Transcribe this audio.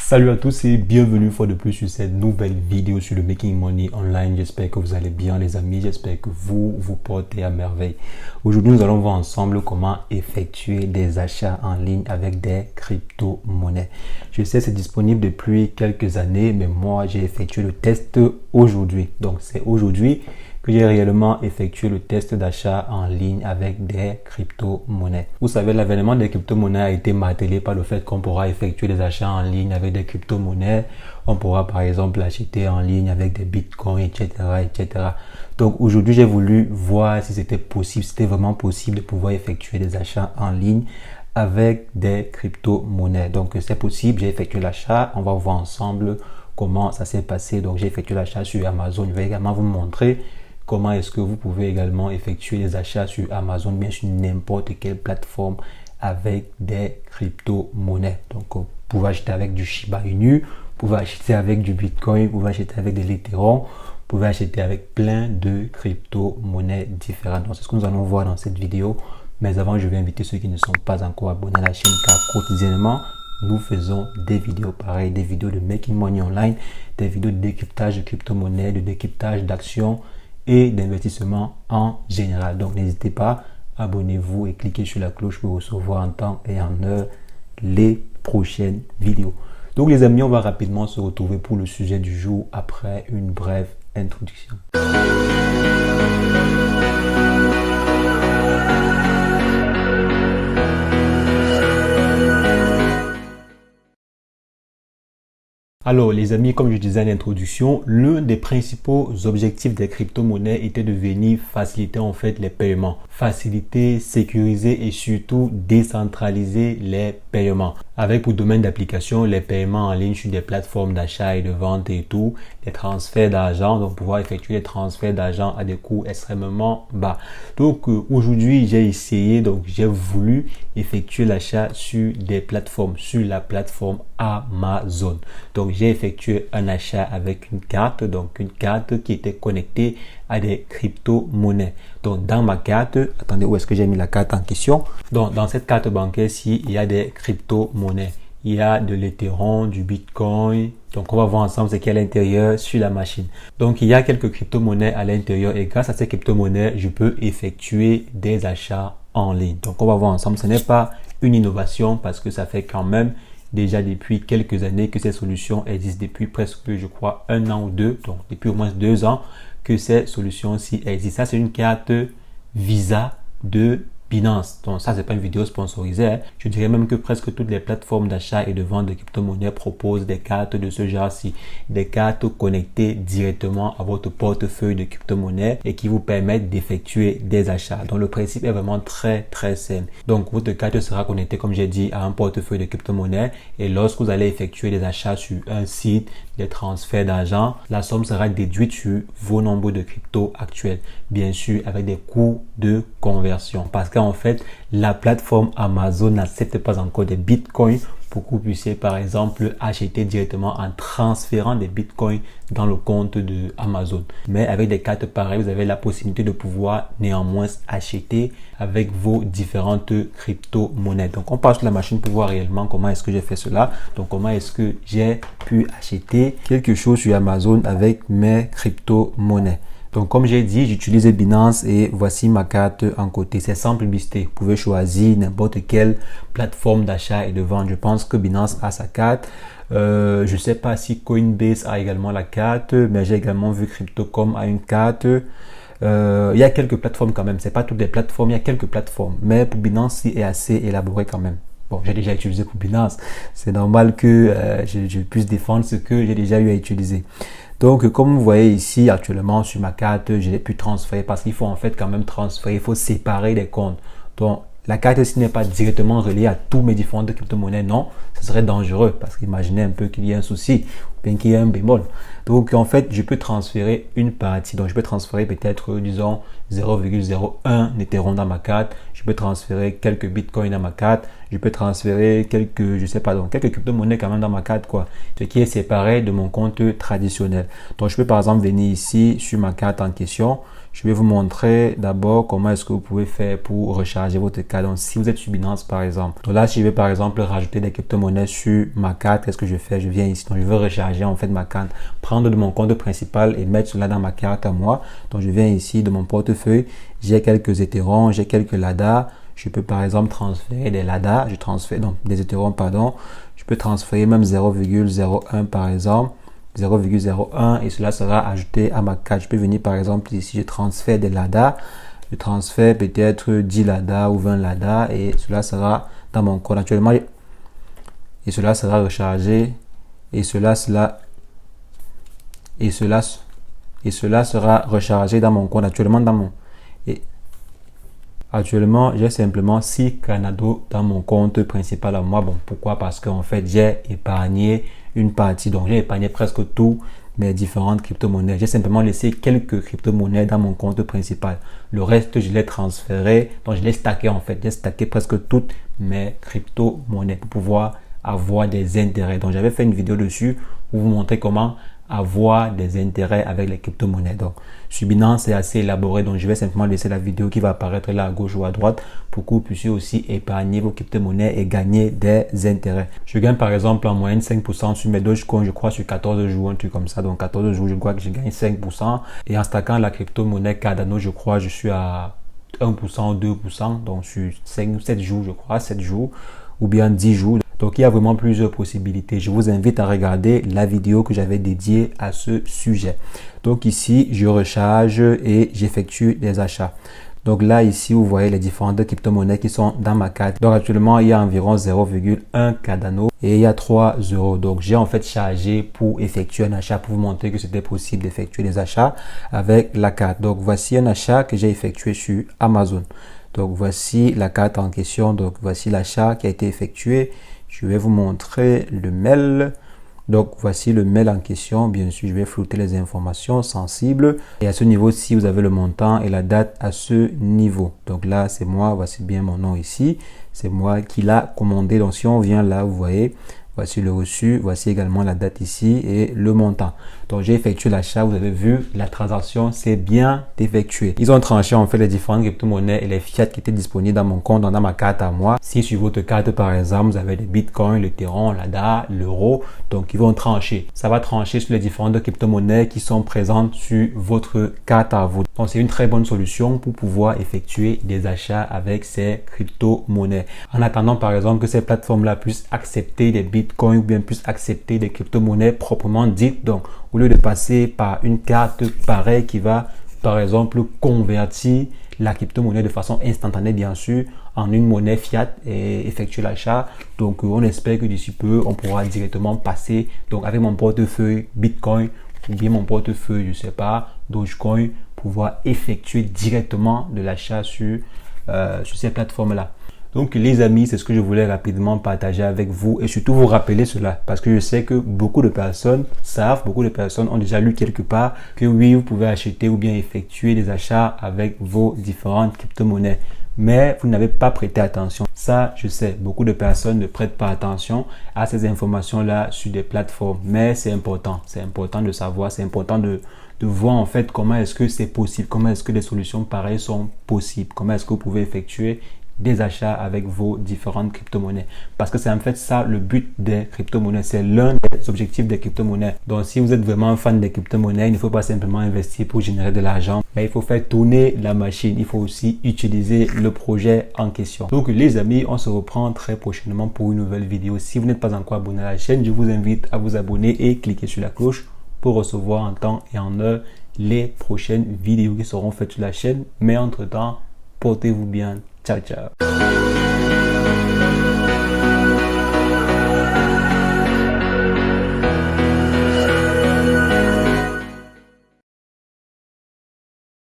Salut à tous et bienvenue une fois de plus sur cette nouvelle vidéo sur le Making Money Online. J'espère que vous allez bien les amis, j'espère que vous portez à merveille. Aujourd'hui, nous allons voir ensemble comment effectuer des achats en ligne avec des crypto-monnaies. Je sais c'est disponible depuis quelques années, mais moi j'ai effectué le test aujourd'hui. Donc c'est aujourd'hui que j'ai réellement effectué le test d'achat en ligne avec des crypto-monnaies. Vous savez, l'avènement des crypto-monnaies a été martelé par le fait qu'on pourra effectuer des achats en ligne avec des crypto-monnaies. On pourra par exemple acheter en ligne avec des bitcoins, etc., etc. Donc aujourd'hui, j'ai voulu voir si c'était possible, si c'était vraiment possible de pouvoir effectuer des achats en ligne avec des crypto-monnaies. Donc c'est possible, j'ai effectué l'achat. On va voir ensemble comment ça s'est passé. Donc j'ai effectué l'achat sur Amazon. Je vais également vous montrer comment est-ce que vous pouvez également effectuer les achats sur Amazon, bien sur n'importe quelle plateforme avec des crypto-monnaies. Donc, vous pouvez acheter avec du Shiba Inu, vous pouvez acheter avec du Bitcoin, vous pouvez acheter avec de l'Ethereum, vous pouvez acheter avec plein de crypto-monnaies différentes. Donc, c'est ce que nous allons voir dans cette vidéo. Mais avant, je vais inviter ceux qui ne sont pas encore abonnés à la chaîne car quotidiennement, nous faisons des vidéos pareilles, des vidéos de Making Money Online, des vidéos de décryptage de crypto-monnaies, de décryptage d'actions et d'investissement en général. Donc n'hésitez pas, abonnez-vous et cliquez sur la cloche pour recevoir en temps et en heure les prochaines vidéos. Donc les amis, on va rapidement se retrouver pour le sujet du jour après une brève introduction. Alors les amis, comme je disais en introduction, l'un des principaux objectifs des crypto-monnaies était de venir faciliter en fait les paiements. Faciliter, sécuriser et surtout décentraliser les paiements. Avec pour domaine d'application les paiements en ligne sur des plateformes d'achat et de vente et tout, les transferts d'argent, donc pouvoir effectuer les transferts d'argent à des coûts extrêmement bas. Donc aujourd'hui j'ai voulu effectuer l'achat sur des plateformes, sur la plateforme Amazon. Donc j'ai effectué un achat avec une carte, donc une carte qui était connectée à des crypto-monnaies. Donc dans ma carte, attendez, où est-ce que j'ai mis la carte en question? Donc dans cette carte bancaire-ci, il y a des crypto-monnaies. Il y a de l'Ethereum, du Bitcoin. Donc on va voir ensemble ce qu'il y a à l'intérieur sur la machine. Donc il y a quelques crypto-monnaies à l'intérieur et grâce à ces crypto-monnaies, je peux effectuer des achats en ligne. Donc on va voir ensemble, ce n'est pas une innovation parce que ça fait quand même déjà depuis quelques années que ces solutions existent, depuis presque, je crois, 1 an ou 2, donc depuis au moins 2 ans que ces solutions-ci existent. Ça, c'est une carte Visa de Binance. Donc ça, c'est pas une vidéo sponsorisée, hein. Je dirais même que presque toutes les plateformes d'achat et de vente de crypto-monnaies proposent des cartes de ce genre-ci. Des cartes connectées directement à votre portefeuille de crypto-monnaies et qui vous permettent d'effectuer des achats. Donc le principe est vraiment très simple. Donc votre carte sera connectée, comme j'ai dit, à un portefeuille de crypto-monnaies et lorsque vous allez effectuer des achats sur un site, des transferts d'argent, la somme sera déduite sur vos nombres de crypto actuels. Bien sûr, avec des coûts de conversion. Parce qu'en fait, la plateforme Amazon n'accepte pas encore des bitcoins pour que vous puissiez par exemple acheter directement en transférant des bitcoins dans le compte de Amazon. Mais avec des cartes pareilles, vous avez la possibilité de pouvoir néanmoins acheter avec vos différentes crypto-monnaies. Donc on passe sur la machine pour voir réellement comment est-ce que j'ai fait cela. Donc comment est-ce que j'ai pu acheter quelque chose sur Amazon avec mes crypto-monnaies. Donc, comme j'ai dit, j'utilise Binance et voici ma carte en côté. C'est sans publicité. Vous pouvez choisir n'importe quelle plateforme d'achat et de vente. Je pense que Binance a sa carte. Je ne sais pas si Coinbase a également la carte, mais j'ai également vu Crypto.com a une carte. Il y a quelques plateformes quand même. C'est pas toutes les plateformes, il y a quelques plateformes. Mais pour Binance, c'est assez élaboré quand même. Bon, j'ai déjà utilisé pour Binance. C'est normal que je puisse défendre ce que j'ai déjà eu à utiliser. Donc, comme vous voyez ici, actuellement, sur ma carte, j'ai pu transférer parce qu'il faut en fait quand même transférer, il faut séparer les comptes. Donc, la carte ici n'est pas directement reliée à tous mes différentes crypto-monnaies, non, ce serait dangereux parce qu'imaginez un peu qu'il y ait un souci ou bien qu'il y ait un bémol. Donc, en fait, je peux transférer une partie. Donc, je peux transférer peut-être, disons, 0,01 Ethereum dans ma carte, je peux transférer quelques bitcoins dans ma carte, je peux transférer quelques, je sais pas, donc quelques crypto-monnaies quand même dans ma carte, quoi. Ce qui est séparé de mon compte traditionnel. Donc, je peux par exemple venir ici sur ma carte en question. Je vais vous montrer d'abord comment est-ce que vous pouvez faire pour recharger votre carte. Donc, si vous êtes sur Binance, par exemple. Donc là, si je vais par exemple rajouter des crypto-monnaies sur ma carte, qu'est-ce que je fais? Je viens ici. Donc, je veux recharger en fait ma carte, prendre de mon compte principal et mettre cela dans ma carte à moi. Donc, je viens ici de mon portefeuille. J'ai quelques Ethereum, j'ai quelques LADA. Je peux par exemple transférer des LADA. Je transfère donc des Ethereum, pardon. Je peux transférer même 0,01 par exemple. 0,01 et cela sera ajouté à ma carte. Je peux venir par exemple ici, je transfère des LADA, je transfère peut-être 10 LADA ou 20 LADA et cela sera dans mon compte actuellement et cela sera rechargé et cela sera rechargé dans mon compte actuellement j'ai simplement 6 Canado dans mon compte principal à moi. Bon, pourquoi? Parce qu'en fait j'ai épargné une partie, donc j'ai épargné presque tout mes différentes crypto-monnaies. J'ai simplement laissé quelques crypto-monnaies dans mon compte principal. Le reste, je l'ai transféré, donc je l'ai stacké en fait. J'ai stacké presque toutes mes crypto-monnaies pour pouvoir avoir des intérêts. Donc j'avais fait une vidéo dessus pour vous montrer comment avoir des intérêts avec les crypto-monnaies. Donc sur Binance, c'est assez élaboré, donc je vais simplement laisser la vidéo qui va apparaître là à gauche ou à droite pour que vous puissiez aussi épargner vos crypto-monnaies et gagner des intérêts. Je gagne par exemple en moyenne 5% sur mes Dogecoin, je crois sur 14 jours, un truc comme ça. Donc 14 jours, je crois que je gagne 5%. Et en stackant la crypto-monnaie Cardano, je crois je suis à 1% ou 2%, donc sur 7 jours, je crois, 7 jours ou bien 10 jours. Donc, il y a vraiment plusieurs possibilités. Je vous invite à regarder la vidéo que j'avais dédiée à ce sujet. Donc, ici, je recharge et j'effectue des achats. Donc là, ici, vous voyez les différentes crypto-monnaies qui sont dans ma carte. Donc, actuellement, il y a environ 0,1 Cardano et il y a 3 euros. Donc, j'ai en fait chargé pour effectuer un achat pour vous montrer que c'était possible d'effectuer des achats avec la carte. Donc, voici un achat que j'ai effectué sur Amazon. Donc, voici la carte en question. Donc, voici l'achat qui a été effectué. Je vais vous montrer le mail. Donc, voici le mail en question. Bien sûr, je vais flouter les informations sensibles. Et à ce niveau-ci, vous avez le montant et la date à ce niveau. Donc là, c'est moi. Voici bien mon nom ici. C'est moi qui l'a commandé. Donc, si on vient là, vous voyez, voici le reçu. Voici également la date ici et le montant. Donc, j'ai effectué l'achat. Vous avez vu, la transaction s'est bien effectuée. Ils ont tranché en fait les différentes crypto-monnaies et les fiat qui étaient disponibles dans mon compte, dans ma carte à moi. Si sur votre carte, par exemple, vous avez des bitcoins, l'Ethereum, l'ADA, l'euro, donc ils vont trancher. Ça va trancher sur les différentes crypto-monnaies qui sont présentes sur votre carte à vous. Donc, c'est une très bonne solution pour pouvoir effectuer des achats avec ces crypto-monnaies. En attendant, par exemple, que ces plateformes-là puissent accepter des bitcoins ou bien puissent accepter des crypto-monnaies proprement dites. Donc, au lieu de passer par une carte pareille qui va, par exemple, convertir la crypto-monnaie de façon instantanée, bien sûr, en une monnaie fiat et effectuer l'achat. Donc, on espère que d'ici peu, on pourra directement passer, donc avec mon portefeuille Bitcoin ou bien mon portefeuille, je sais pas, Dogecoin, pouvoir effectuer directement de l'achat sur ces plateformes-là. Donc les amis, c'est ce que je voulais rapidement partager avec vous et surtout vous rappeler cela parce que je sais que beaucoup de personnes savent, beaucoup de personnes ont déjà lu quelque part que oui, vous pouvez acheter ou bien effectuer des achats avec vos différentes crypto-monnaies. Mais vous n'avez pas prêté attention. Ça, je sais, beaucoup de personnes ne prêtent pas attention à ces informations-là sur des plateformes. Mais c'est important de savoir, c'est important de voir en fait comment est-ce que c'est possible, comment est-ce que des solutions pareilles sont possibles, comment est-ce que vous pouvez effectuer des achats avec vos différentes crypto-monnaies. Parce que c'est en fait ça le but des crypto-monnaies. C'est l'un des objectifs des crypto-monnaies. Donc si vous êtes vraiment un fan des crypto-monnaies, il ne faut pas simplement investir pour générer de l'argent, mais il faut faire tourner la machine. Il faut aussi utiliser le projet en question. Donc les amis, on se reprend très prochainement pour une nouvelle vidéo. Si vous n'êtes pas encore abonné à la chaîne, je vous invite à vous abonner et cliquer sur la cloche pour recevoir en temps et en heure les prochaines vidéos qui seront faites sur la chaîne. Mais entre-temps, portez-vous bien. Ciao, ciao.